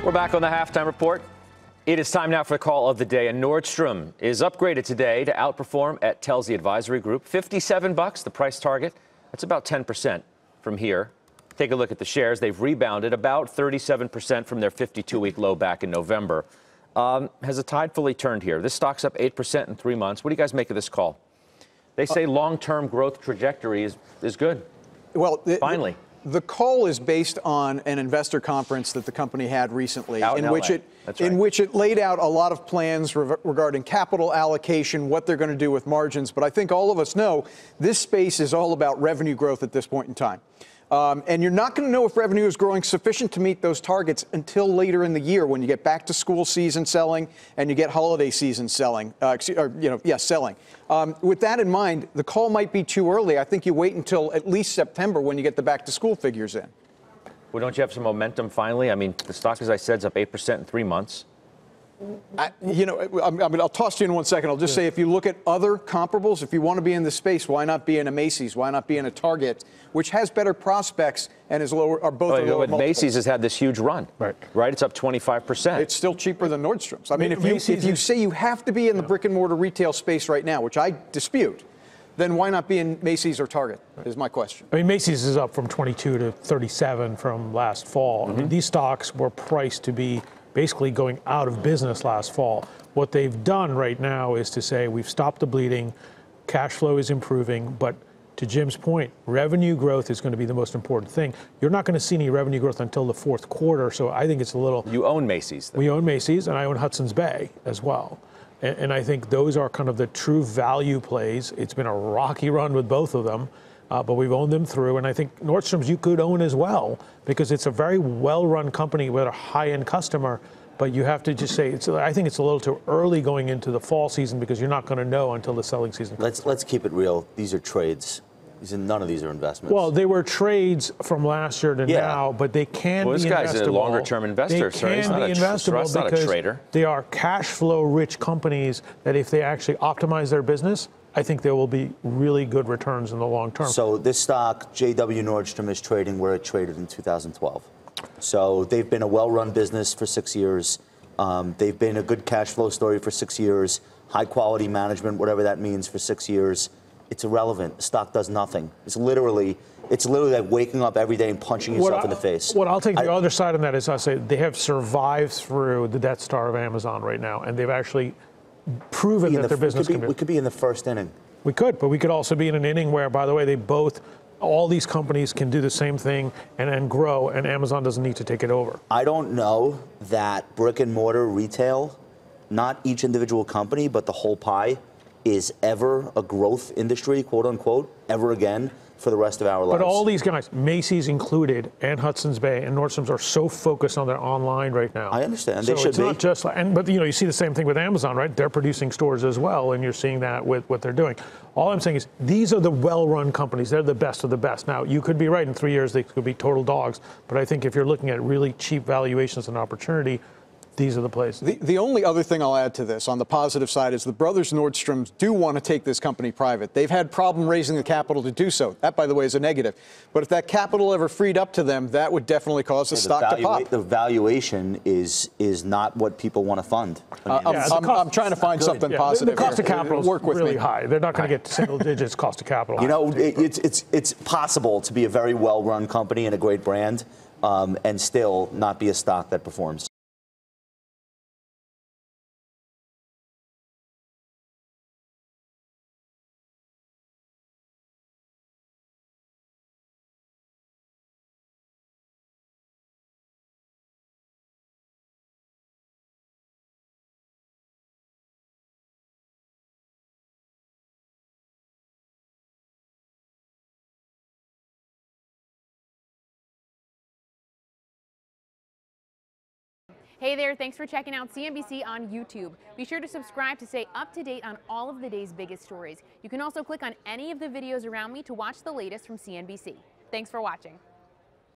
We're back on the halftime report. It is time now for the call of the day. And Nordstrom is upgraded today to outperform at Telsey Advisory Group. $57, the price target. That's about 10% from here. Take a look at the shares. They've rebounded about 37% from their 52-week low back in November. Has the tide fully turned here? This stock's up 8% in 3 months. What do you guys make of this call? They say long-term growth trajectory is good. Well, finally. The call is based on an investor conference that the company had recently, in which it laid out a lot of plans regarding capital allocation, what they're going to do with margins. But I think all of us know this space is all about revenue growth at this point in time. And you're not going to know if revenue is growing sufficient to meet those targets until later in the year when you get back to school season selling and you get holiday season selling, selling. With that in mind, the call might be too early. I think you wait until at least September when you get the back to school figures in. Well, don't you have some momentum finally? I mean, the stock, as I said, is up 8% in 3 months. I'll toss to you in 1 second. I'll just say, if you look at other comparables, if you want to be in this space, why not be in a Macys? Why not be in a Target, which has better prospects and is lower, are both lower multiples? Macys has had this huge run. Right. It's up 25%. It's still cheaper than Nordstrom's. I mean, if you say you have to be in the brick and mortar retail space right now, which I dispute, then why not be in Macys or Target, is my question. I mean, Macys is up from 22 to 37 from last fall. I mean, these stocks were priced to be basically going out of business last fall. What they've done right now is to say we've stopped the bleeding, cash flow is improving, but to Jim's point, revenue growth is going to be the most important thing. You're not going to see any revenue growth until the fourth quarter, so I think it's a little... You own Macys, though. We own Macys, and I own Hudson's Bay as well. And I think those are kind of the true value plays. It's been a rocky run with both of them. But we've owned them through, and I think Nordstrom's you could own as well because it's a very well-run company with a high-end customer. But you have to just say, I think it's a little too early going into the fall season because you're not going to know until the selling season comes. Let's keep it real. These are trades. None of these are investments. Well, they were trades from last year to now, but they can be investable. This guy's a longer-term investor, so he's not a trader. They are cash flow-rich companies that if they actually optimize their business, I think there will be really good returns in the long term. So this stock, JW Nordstrom, is trading where it traded in 2012. So they've been a well-run business for 6 years. They've been a good cash flow story for 6 years. High-quality management, whatever that means, for 6 years. It's irrelevant. The stock does nothing. It's literally like waking up every day and punching yourself in the face. What I'll take the other side on that is I say they have survived through the Death Star of Amazon right now, and they've actually proven that their business can be. We could be in the first inning. We could, but we could also be in an inning where, by the way, all these companies can do the same thing and grow, and Amazon doesn't need to take it over. I don't know that brick and mortar retail, not each individual company, but the whole pie, is ever a growth industry, quote unquote, ever again for the rest of our lives. But all these guys, Macys included, and Hudson's Bay and Nordstrom's, are so focused on their online right now. I understand. So they should it's not just but you see the same thing with Amazon, right? They're producing stores as well, and you're seeing that with what they're doing. All I'm saying is these are the well-run companies. They're the best of the best. Now, you could be right. In 3 years, they could be total dogs. But I think if you're looking at really cheap valuations and opportunity, these are the places. The only other thing I'll add to this on the positive side is the brothers Nordstrom do want to take this company private. They've had problem raising the capital to do so. That, by the way, is a negative. But if that capital ever freed up to them, that would definitely cause the stock to pop. The valuation is not what people want to fund. I'm trying to find something positive. The cost of capital is really me. high. They're not going to get single digits cost of capital. You know, it's possible to be a very well-run company and a great brand and still not be a stock that performs. Hey there, thanks for checking out CNBC on YouTube. Be sure to subscribe to stay up to date on all of the day's biggest stories. You can also click on any of the videos around me to watch the latest from CNBC. Thanks for watching.